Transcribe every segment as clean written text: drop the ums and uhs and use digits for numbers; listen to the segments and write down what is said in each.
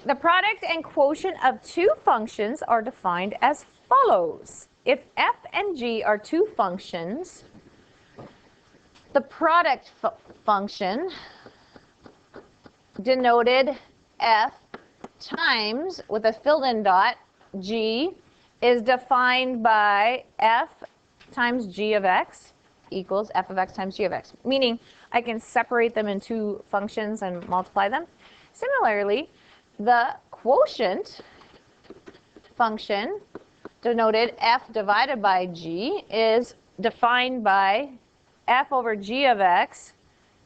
the product and quotient of two functions are defined as follows. If f and g are two functions, the product function, denoted f times, with a filled-in dot, g, is defined by f times g of x equals f of x times g of x, meaning I can separate them in two functions and multiply them. Similarly, the quotient function, denoted f divided by g, is defined by f over g of x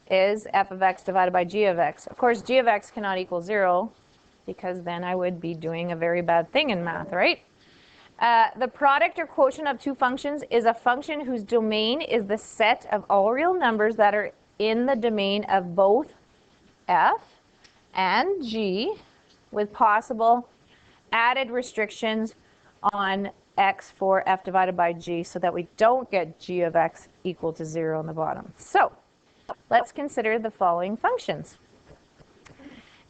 is f of x divided by g of x. Of course, g of x cannot equal 0, because then I would be doing a very bad thing in math, right? The product or quotient of two functions is a function whose domain is the set of all real numbers that are in the domain of both f and g, with possible added restrictions on x for f divided by g, so that we don't get g of x equal to 0 on the bottom. So let's consider the following functions.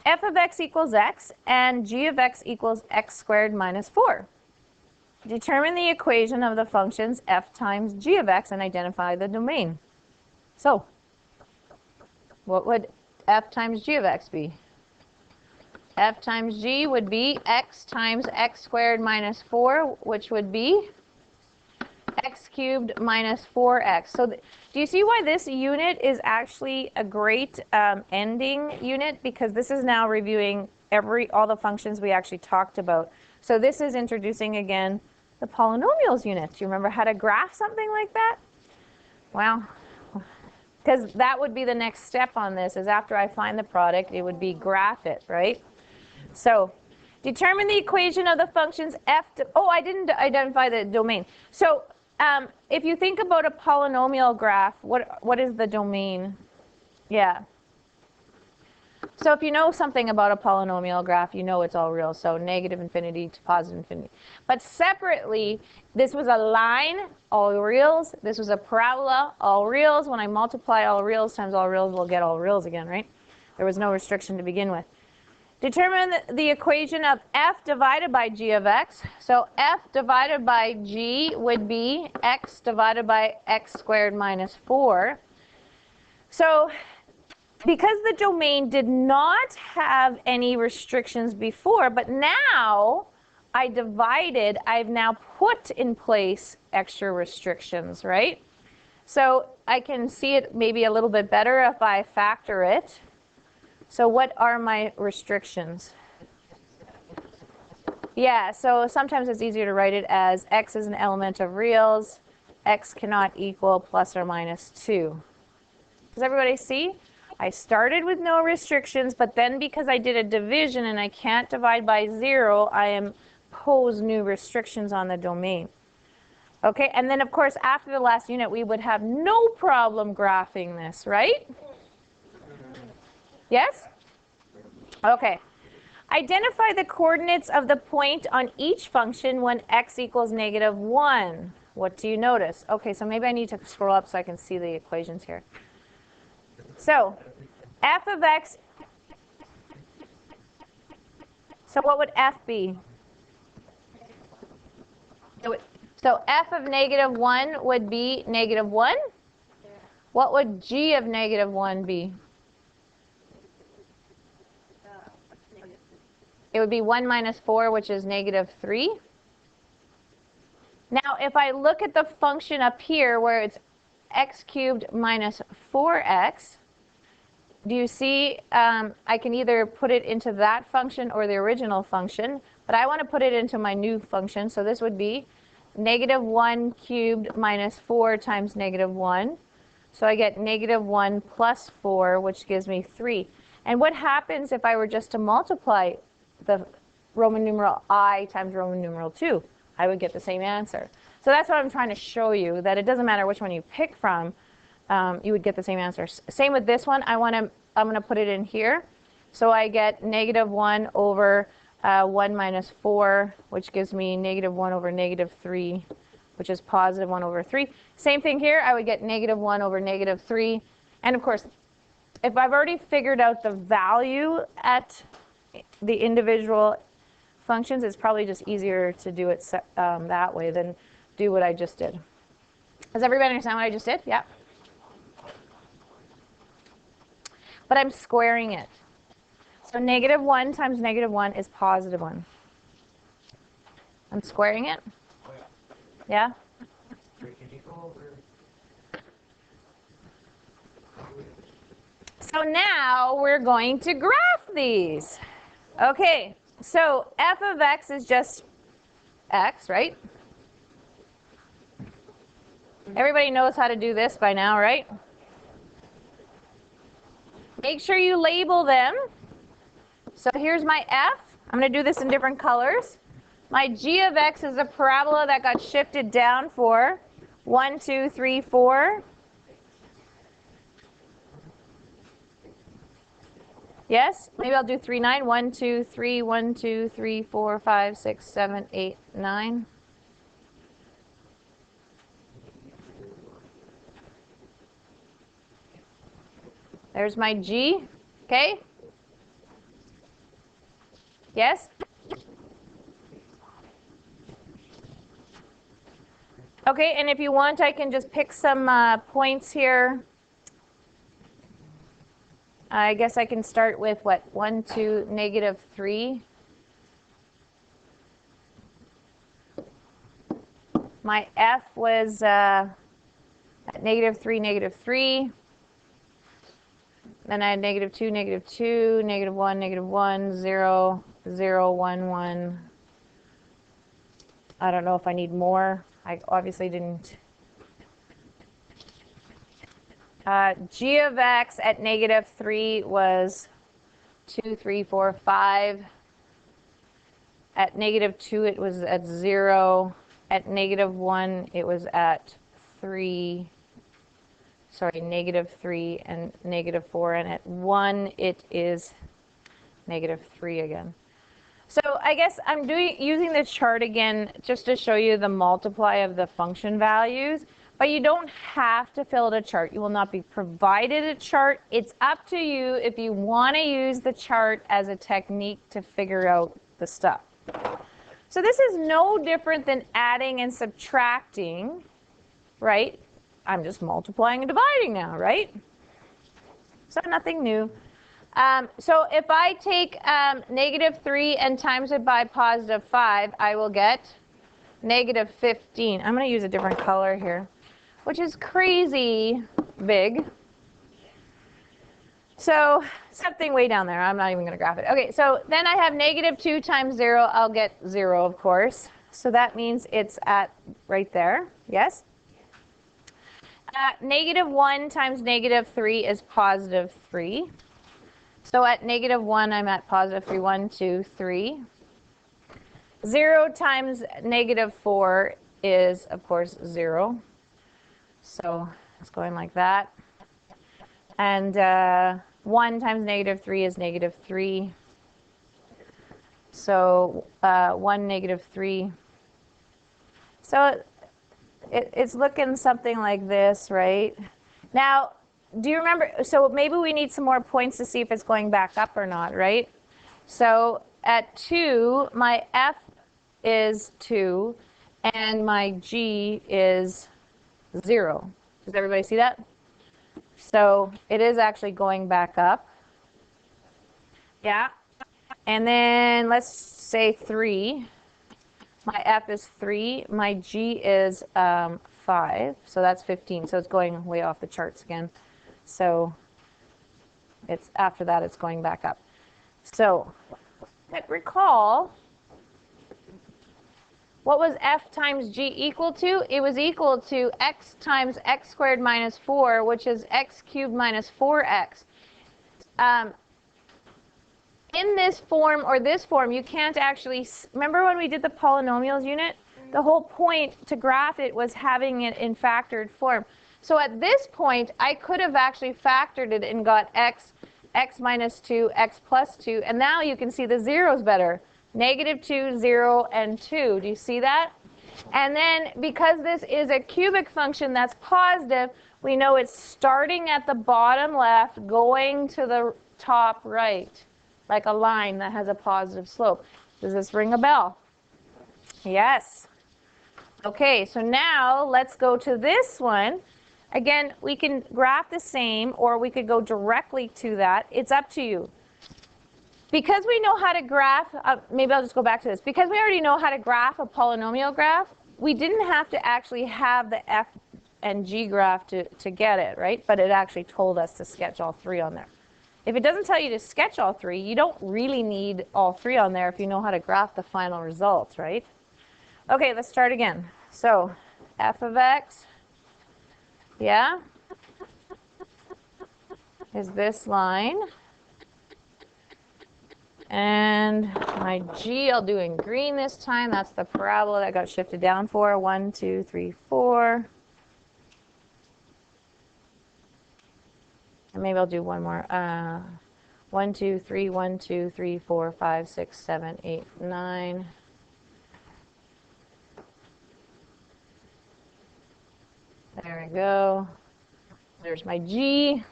F of x equals x and g of x equals x squared minus 4. Determine the equation of the functions f times g of x and identify the domain. So what would f times g of x be? F times g would be x times x squared minus 4, which would be x cubed minus 4x. So do you see why this unit is actually a great ending unit? Because this is now reviewing all the functions we actually talked about. So this is introducing again the polynomials unit. Do you remember how to graph something like that? Well, because that would be the next step on this, is after I find the product, it would be graph it, right? So determine the equation of the functions f. Oh, I didn't identify the domain. So if you think about a polynomial graph, what is the domain? Yeah. So if you know something about a polynomial graph, you know it's all real. So negative infinity to positive infinity. But separately, this was a line, all reals. This was a parabola, all reals. When I multiply all reals times all reals, we'll get all reals again, right? There was no restriction to begin with. Determine the equation of f divided by g of x. So f divided by g would be x divided by x squared minus 4. So because the domain did not have any restrictions before, but now I've now put in place extra restrictions, right? So I can see it maybe a little bit better if I factor it. So what are my restrictions? Yeah, so sometimes it's easier to write it as x is an element of reals, x cannot equal plus or minus 2. Does everybody see? I started with no restrictions, but then because I did a division and I can't divide by 0, I impose new restrictions on the domain. Okay, and then of course after the last unit we would have no problem graphing this, right? Yes? Okay. Identify the coordinates of the point on each function when x equals negative 1. What do you notice? Okay, so maybe I need to scroll up so I can see the equations here. So, f of x, so what would f be? So f of negative 1 would be negative 1. What would g of negative 1 be? It would be 1 minus 4, which is negative 3. Now, if I look at the function up here where it's x cubed minus 4x, do you see I can either put it into that function or the original function, but I want to put it into my new function. So this would be negative 1 cubed minus 4 times negative 1. So I get negative 1 plus 4, which gives me 3. And what happens if I were just to multiply the Roman numeral I times Roman numeral 2? I would get the same answer. So that's what I'm trying to show you, that it doesn't matter which one you pick from, you would get the same answer. Same with this one. I'm going to put it in here. So I get negative 1 over 1 minus 4, which gives me negative 1 over negative 3, which is positive 1 over 3. Same thing here. I would get negative 1 over negative 3. And of course, if I've already figured out the value the individual functions, it's probably just easier to do it that way than do what I just did. Does everybody understand what I just did? Yeah. But I'm squaring it. So -1 times -1 is +1. I'm squaring it. Yeah? So now we're going to graph these. Okay, so f of x is just x, right? Everybody knows how to do this by now, right? Make sure you label them. So here's my f. I'm going to do this in different colors. My g of x is a parabola that got shifted down for 1, 2, 3, 4. Yes? Maybe I'll do 3, 9. 1, 2, 3, 1, 2, 3, 4, 5, 6, 7, 8, 9. There's my g. Okay? Yes? Okay, and if you want, I can just pick some points here. I guess I can start with what? 1, 2, -3. My f was at -3, -3. Then I had -2, -2, -1, -1, 0, 0, 1, 1. I don't know if I need more. I obviously didn't. G of x at -3 was 2, 3, 4, 5. At -2 it was at 0. At -1 it was at 3. Sorry, -3 and -4. And at 1 it is -3 again. So I guess I'm using the chart again just to show you the multiply of the function values. But you don't have to fill out a chart. You will not be provided a chart. It's up to you if you want to use the chart as a technique to figure out the stuff. So this is no different than adding and subtracting, right? I'm just multiplying and dividing now, right? So nothing new. So if I take -3 and times it by +5, I will get -15. I'm going to use a different color here, which is crazy big. So something way down there. I'm not even going to graph it. Okay, so then I have -2 times 0. I'll get 0, of course. So that means it's at right there. Yes? -1 times -3 is +3. So at -1, I'm at +3. 1, 2, 3. 0 times -4 is, of course, 0. So it's going like that. And 1 times -3 is -3. So 1, -3. So it's looking something like this, right? Now, do you remember? So maybe we need some more points to see if it's going back up or not, right? So at 2, my f is 2, and my g is 0. Does everybody see that? So it is actually going back up. Yeah. And then let's say 3. My f is 3. My g is 5. So that's 15. So it's going way off the charts again. So it's after that it's going back up. So recall, what was f times g equal to? It was equal to x times x squared minus 4, which is x cubed minus 4x. In this form or this form, you can't actually, remember when we did the polynomials unit? The whole point to graph it was having it in factored form. So at this point, I could have actually factored it and got x minus 2, x plus 2, and now you can see the zeros better. -2, 0, and 2. Do you see that? And then because this is a cubic function that's positive, we know it's starting at the bottom left, going to the top right. like a line that has a positive slope. Does this ring a bell? Yes. Okay, so now let's go to this one. Again, we can graph the same, or we could go directly to that. It's up to you. Because we know how to graph, maybe I'll just go back to this. Because we already know how to graph a polynomial graph, we didn't have to actually have the f and g graph to get it, right? But it actually told us to sketch all three on there. If it doesn't tell you to sketch all three, you don't really need all three on there if you know how to graph the final results, right? Okay, let's start again. So f of x, yeah, is this line. And my g I'll do in green this time. That's the parabola that got shifted down for. 1, 2, 3, 4. And maybe I'll do one more. 1, 2, 3, 1, 2, 3, 4, 5, 6, 7, 8, 9. There we go. There's my g.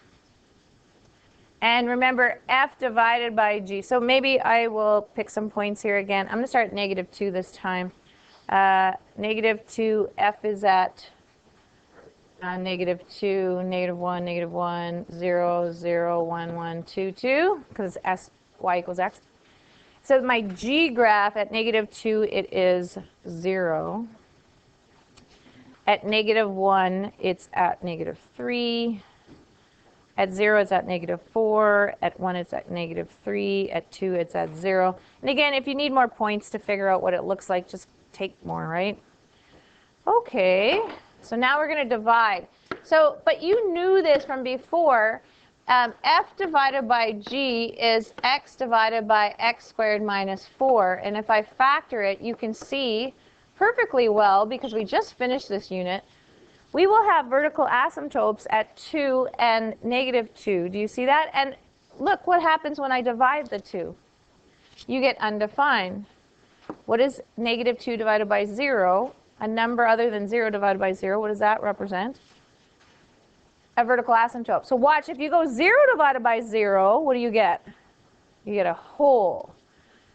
And remember, f divided by g. So maybe I will pick some points here again. I'm going to start at -2 this time. -2, f is at -2, -1, -1, 0, 0, 1, 1, 2, 2, because it's s, y equals x. So my g graph at -2, it is 0. At -1, it's at -3. At 0, it's at -4. At 1, it's at -3. At 2, it's at 0. And again, if you need more points to figure out what it looks like, just take more, right? Okay, so now we're going to divide. So, but you knew this from before. F divided by g is x divided by x squared minus 4. And if I factor it, you can see perfectly well, because we just finished this unit, we will have vertical asymptotes at 2 and -2. Do you see that? And look what happens when I divide the two. You get undefined. What is -2 divided by 0? A number other than 0 divided by 0. What does that represent? A vertical asymptote. So watch, if you go 0 divided by 0, what do you get? You get a whole.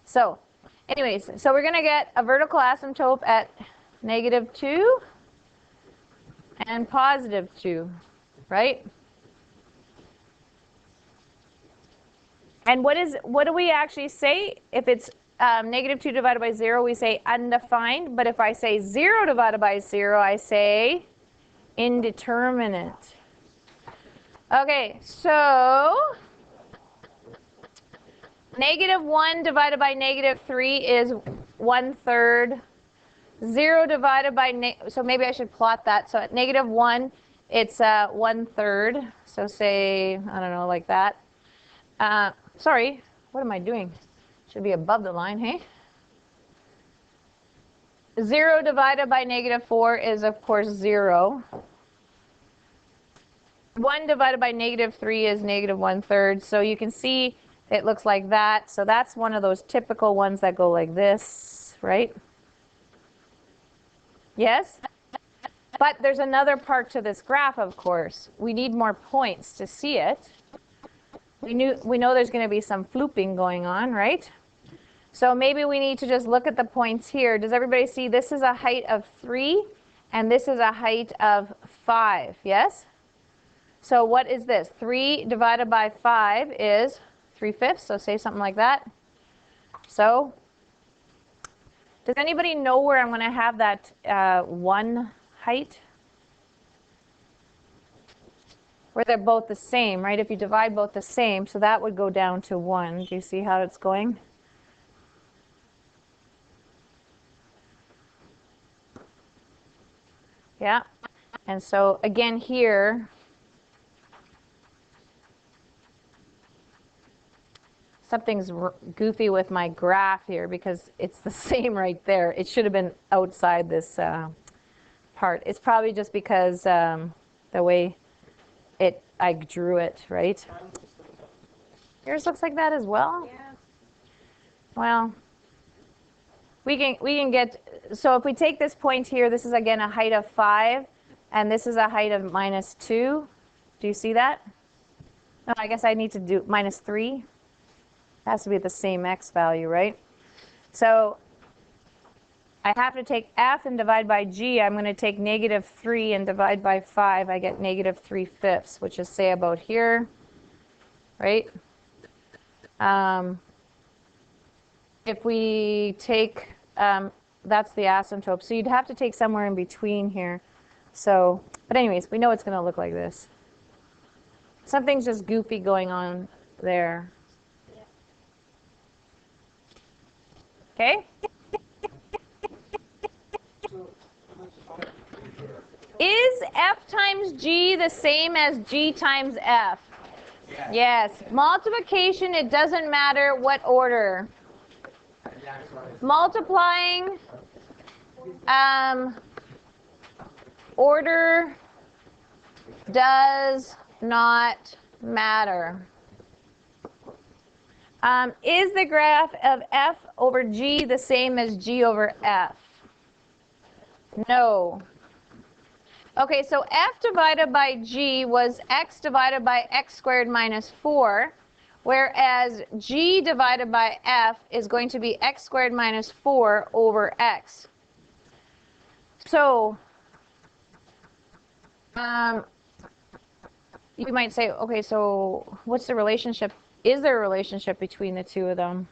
So anyways, so we're going to get a vertical asymptote at -2 and +2, right? And what do we actually say? If it's -2 divided by 0, we say undefined. But if I say 0 divided by 0, I say indeterminate. Okay, so -1 divided by -3 is 1/3. 0 divided by, so maybe I should plot that. So at -1, it's 1/3. So say, I don't know, like that. Sorry, what am I doing? Should be above the line, hey? 0 divided by -4 is, of course, 0. 1 divided by -3 is -1/3. So you can see it looks like that. So that's one of those typical ones that go like this, right? Yes? But there's another part to this graph, of course. We need more points to see it. We know there's going to be some flooping going on, right? So maybe we need to just look at the points here. Does everybody see this is a height of 3 and this is a height of 5, yes? So what is this? 3 divided by 5 is 3/5, so say something like that. So does anybody know where I'm going to have that 1 height? Where they're both the same, right? If you divide both the same, so that would go down to 1. Do you see how it's going? Yeah. And so again here, something's goofy with my graph here because it's the same right there. It should have been outside this part. It's probably just because the way I drew it, right? Yours looks like that as well? Yeah. Well, we can get, so if we take this point here, this is again a height of 5, and this is a height of -2. Do you see that? No, I guess I need to do -3. has to be the same x value, right? So I have to take f and divide by g. I'm going to take -3 and divide by 5. I get -3/5, which is, say, about here, right? If we take, that's the asymptote. So you'd have to take somewhere in between here. So, but anyways, we know it's going to look like this. Something's just goofy going on there. Okay? Is f times g the same as g times f? Yes. Multiplication, it doesn't matter what order. Multiplying, order does not matter. Is the graph of f over g the same as g over f? No. Okay, so f divided by g was x divided by x squared minus 4, whereas g divided by f is going to be x squared minus 4 over x. So, you might say, okay, so what's the relationship? Is there a relationship between the two of them?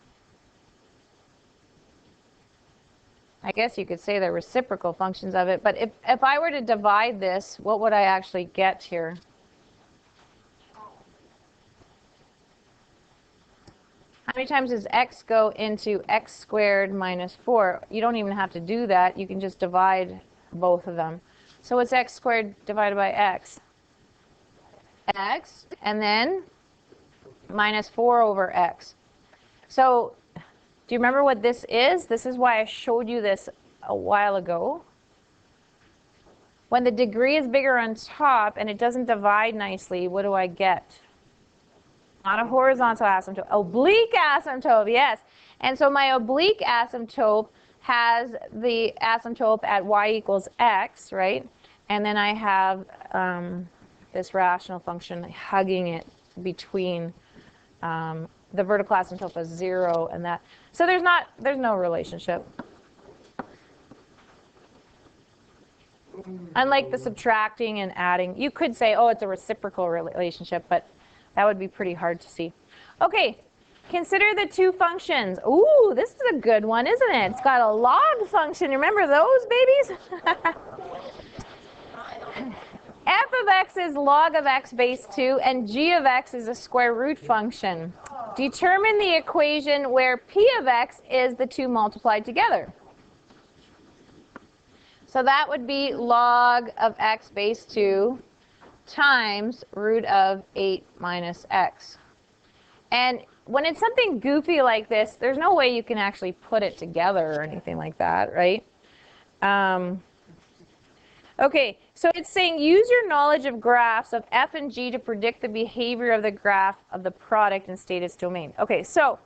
I guess you could say they're reciprocal functions of it, but if I were to divide this, what would I actually get here? How many times does x go into x squared minus 4? You don't even have to do that. You can just divide both of them. So what's x squared divided by x? X, and then minus 4 over x. So do you remember what this is? This is why I showed you this a while ago. When the degree is bigger on top and it doesn't divide nicely, what do I get? Not a horizontal asymptote. Oblique asymptote, yes. And so my oblique asymptote has the asymptote at y equals x, right? And then I have this rational function hugging it between the vertical asymptote is 0 and that. So there's no relationship. Unlike the subtracting and adding, you could say, oh, it's a reciprocal relationship, but that would be pretty hard to see. Okay, consider the two functions. Ooh, this is a good one, isn't it? It's got a log function. Remember those, babies? F of x is log of x base 2, and g of x is a square root function. Determine the equation where p of x is the two multiplied together. So that would be log of x base 2 times root of 8 minus x. And when it's something goofy like this, there's no way you can actually put it together or anything like that, right? Okay, so it's saying use your knowledge of graphs of f and g to predict the behavior of the graph of the product and state its domain. Okay, so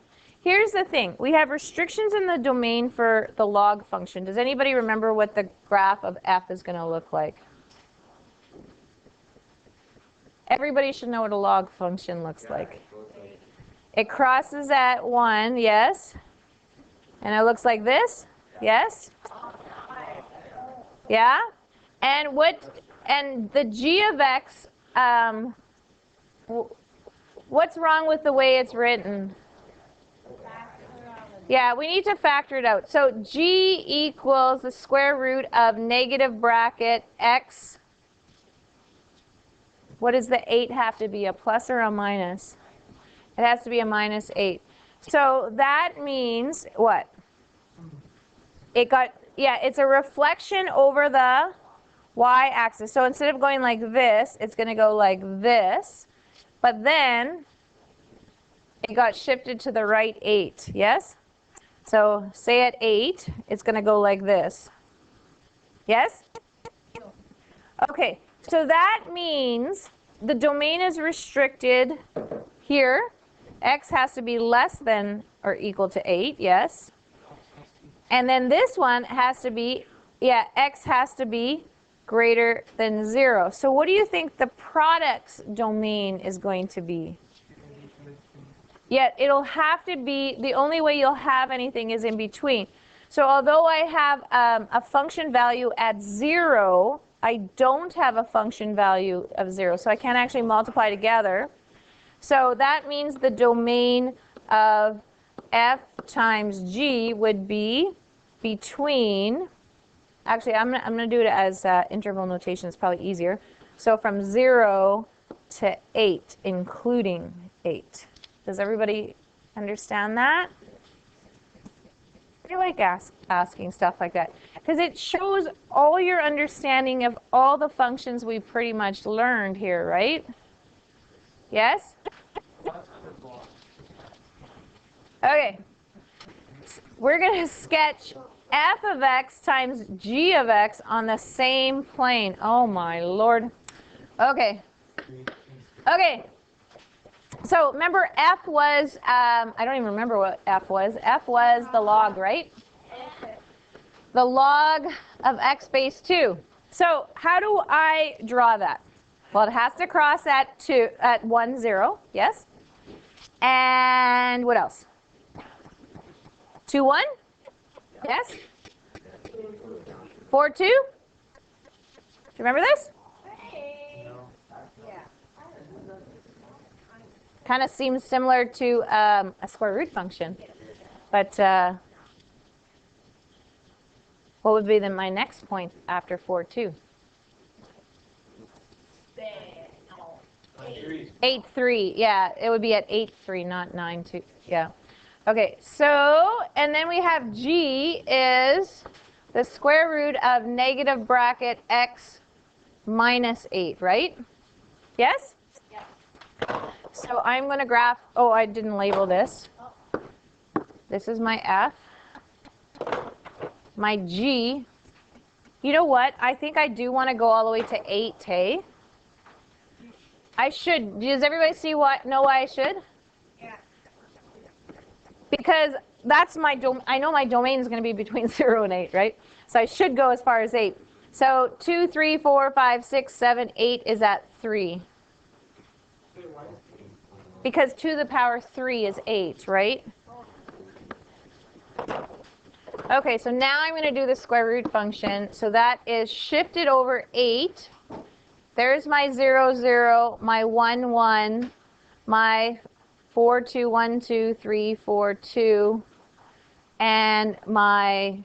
here's the thing. We have restrictions in the domain for the log function. Does anybody remember what the graph of f is going to look like? Everybody should know what a log function looks like. It crosses at 1, yes? And it looks like this, yes? Yeah? And the g of x, what's wrong with the way it's written? Yeah, we need to factor it out. So g equals the square root of negative bracket x. What does the 8 have to be, a plus or a minus? It has to be a minus 8. So that means what? It's a reflection over the y-axis. So instead of going like this, it's going to go like this. But then it got shifted to the right 8, yes? So say at 8, it's going to go like this. Yes? Okay, so that means the domain is restricted here. X has to be less than or equal to 8, yes? And then this one has to be, x has to be greater than 0. So what do you think the product's domain is going to be? Yet it'll have to be, the only way you'll have anything is in between. So although I have a function value at 0, I don't have a function value of 0. So I can't actually multiply together. So that means the domain of f times g would be between, actually I'm going to do it as interval notation. It's probably easier. So from 0 to 8, including 8. Does everybody understand that? I like asking stuff like that because it shows all your understanding of all the functions we pretty much learned here, right? Yes? Okay. We're going to sketch f of x times g of x on the same plane. Oh my Lord. Okay. Okay. So remember f was, I don't even remember what f was. F was the log, right? The log of x base 2. So how do I draw that? Well, it has to cross at 1, 0, yes? And what else? 2, 1? Yes? 4, 2? Do you remember this? Kind of seems similar to a square root function. But what would be then my next point after 4, 2? 8, 3. Yeah, it would be at 8, 3, not 9, 2. Yeah. Okay, so, and then we have g is the square root of negative bracket x minus 8, right? Yes? So I'm going to graph, oh, I didn't label this. This is my f. My g. You know what? I think I do want to go all the way to 8, hey? I should. Does everybody see know why I should? Yeah. Because that's my I know my domain is going to be between 0 and 8, right? So I should go as far as 8. So 2, 3, 4, 5, 6, 7, 8 is at 3. Because 2 to the power 3 is 8, right? Okay, so now I'm going to do the square root function. So that is shifted over 8. There's my 0, 0, my 1, 1, my 4, 2, 1, 2, 3, 4, 2. And my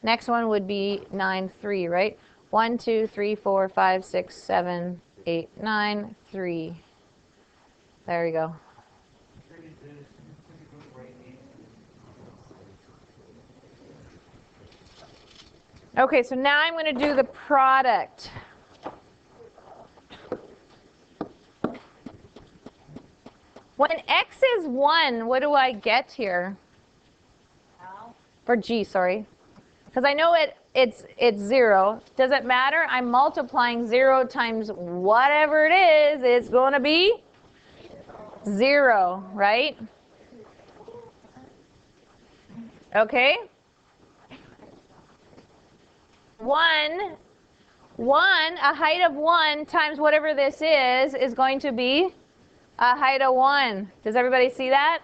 next one would be 9, 3, right? 1, 2, 3, 4, 5, 6, 7, 8, 9, 3. There we go. Okay, so now I'm going to do the product. When x is 1, what do I get here? For g, sorry. Because I know it's 0. Does it matter? I'm multiplying 0 times whatever it is. It's going to be 0, right? Okay. 1, a height of 1 times whatever this is going to be a height of 1. Does everybody see that?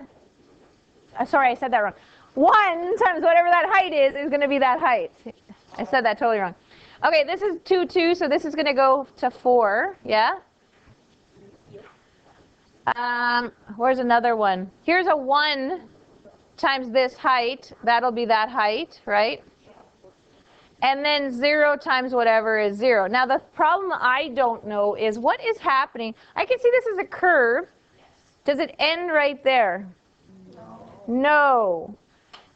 Sorry, I said that wrong. 1 times whatever that height is going to be that height. I said that totally wrong. Okay, this is 2, 2, so this is going to go to 4, yeah? Where's another one? Here's a 1 times this height. That'll be that height, right? And then 0 times whatever is 0. Now the problem I don't know is what is happening. I can see this as a curve. Does it end right there? No.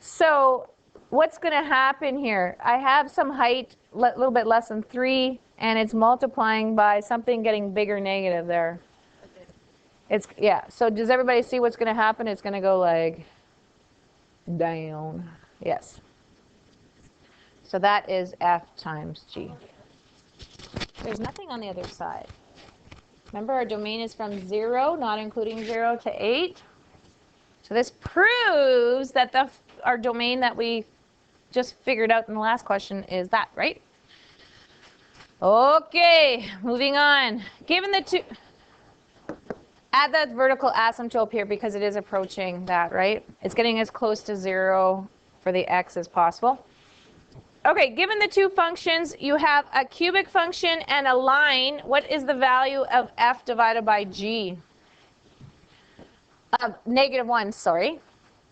So what's going to happen here? I have some height a little bit less than 3, and it's multiplying by something getting bigger negative there. It's, yeah. So does everybody see what's going to happen? It's going to go like down. Yes. So that is f times g. There's nothing on the other side. Remember, our domain is from 0, not including 0, to 8. So this proves that our domain that we just figured out in the last question is that, right? Okay, moving on. Given the two, add that vertical asymptote here because it is approaching that, right? It's getting as close to 0 for the x as possible. Okay, given the two functions, you have a cubic function and a line. What is the value of f divided by g? -1, sorry.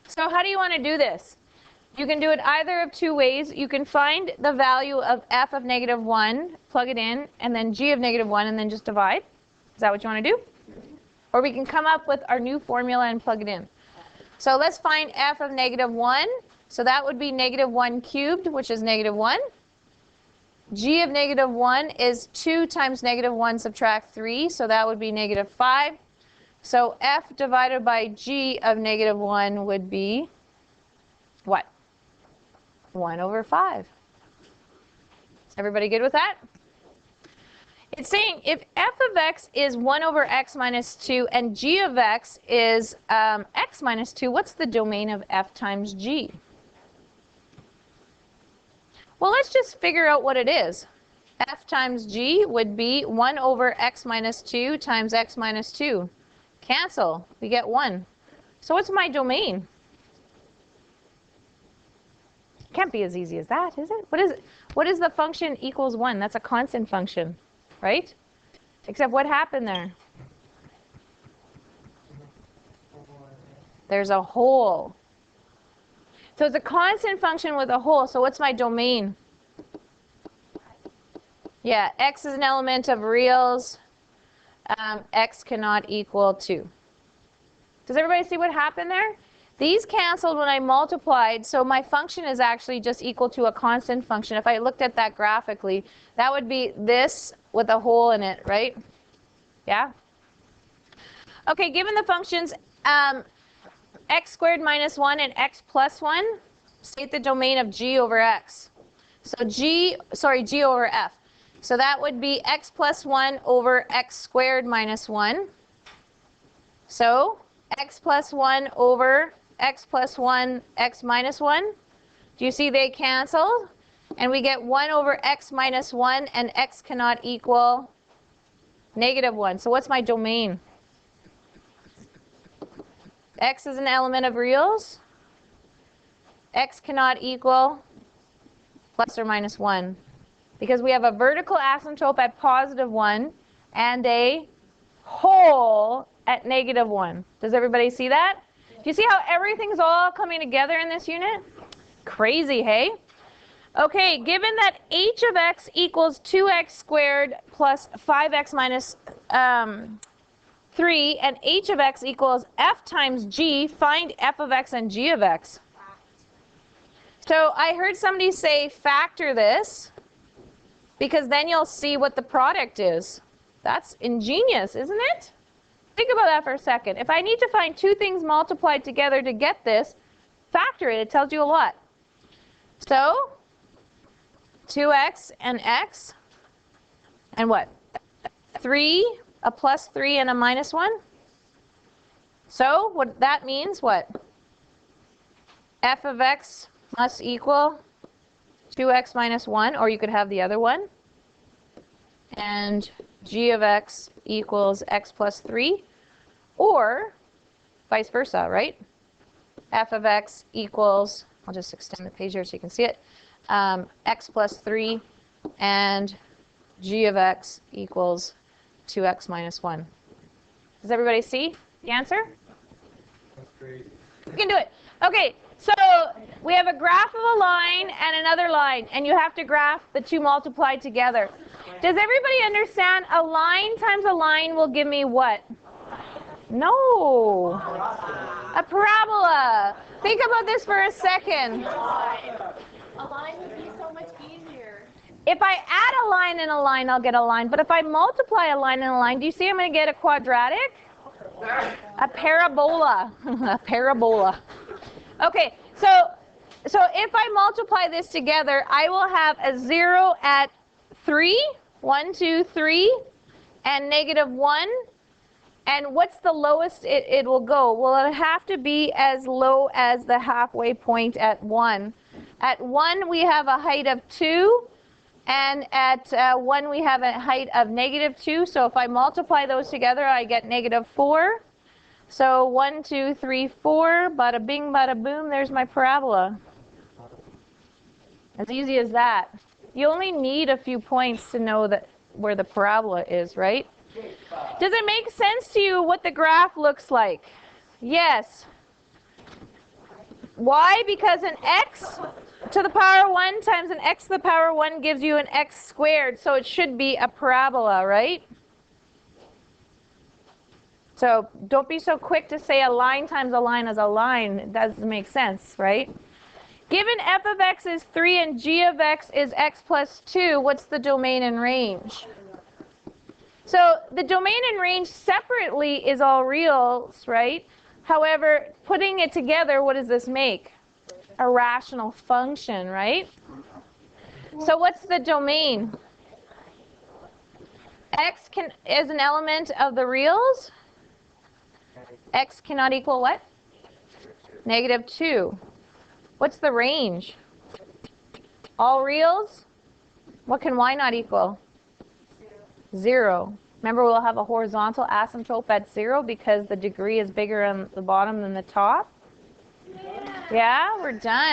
So how do you want to do this? You can do it either of two ways. You can find the value of f of -1, plug it in, and then g of -1, and then just divide. Is that what you want to do? Or we can come up with our new formula and plug it in. So let's find f of -1. So that would be -1 cubed, which is -1. G of -1 is 2 times -1 subtract 3, so that would be -5. So f divided by g of -1 would be what? 1/5. Is everybody good with that? It's saying if f of x is 1/x minus 2 and g of x is x minus 2, what's the domain of f times g? Well, let's just figure out what it is. F times g would be 1/x minus 2 times x minus 2. Cancel. We get 1. So what's my domain? Can't be as easy as that, is it? What is it? What is the function equals 1? That's a constant function, right? Except what happened there? There's a hole. So it's a constant function with a hole. So what's my domain? Yeah, x is an element of reals. X cannot equal 2. Does everybody see what happened there? These canceled when I multiplied, so my function is actually just equal to a constant function. If I looked at that graphically, that would be this with a hole in it, right? Yeah? Okay, given the functions x squared minus 1 and x plus 1, state the domain of g over x. So g over f. So that would be x plus 1 over x squared minus 1. So x plus 1 over x plus 1, x minus 1. Do you see they canceled? And we get 1/x minus 1, and x cannot equal -1. So what's my domain? X is an element of reals. X cannot equal plus or minus 1. Because we have a vertical asymptote at +1 and a hole at -1. Does everybody see that? Do you see how everything's all coming together in this unit? Crazy, hey? Okay, given that h of x equals 2x squared plus 5x minus 3, and h of x equals f times g, find f of x and g of x. So I heard somebody say factor this, because then you'll see what the product is. That's ingenious, isn't it? Think about that for a second. If I need to find two things multiplied together to get this, factor it. It tells you a lot. So 2x and x, and what? 3, a plus 3 and a minus 1. So what that means, what? F of x must equal 2x minus 1, or you could have the other one. And g of x equals x plus 3, or vice versa, right? F of x equals, I'll just extend the page here so you can see it, x plus 3, and g of x equals 2x minus 1. Does everybody see the answer? That's great. You can do it. Okay, so we have a graph of a line and another line, and you have to graph the two multiplied together. Does everybody understand a line times a line will give me what? No. A parabola. Think about this for a second. A line would be so much easier. If I add a line and a line, I'll get a line. But if I multiply a line and a line, do you see I'm going to get a quadratic? A parabola. A parabola. Okay, so if I multiply this together, I will have a 0 at 3, 1, 2, 3, and -1. And what's the lowest it will go? Well, it'll have to be as low as the halfway point at 1. At 1, we have a height of 2. And at 1 we have a height of -2, so if I multiply those together I get -4. So 1, 2, 3, 4, bada bing, bada boom, there's my parabola. As easy as that. You only need a few points to know that where the parabola is, right? Does it make sense to you what the graph looks like? Yes. Why? Because an x to the power 1 times an x to the power 1 gives you an x squared, so it should be a parabola, right? So don't be so quick to say a line times a line is a line. It doesn't make sense, right? Given f of x is 3 and g of x is x plus 2, what's the domain and range? So the domain and range separately is all reals, right? However, putting it together, what does this make? A rational function, right? So what's the domain? X is an element of the reals. X cannot equal what? -2. What's the range? All reals? What can y not equal? 0. Remember, we'll have a horizontal asymptote at 0 because the degree is bigger on the bottom than the top? Yeah, we're done.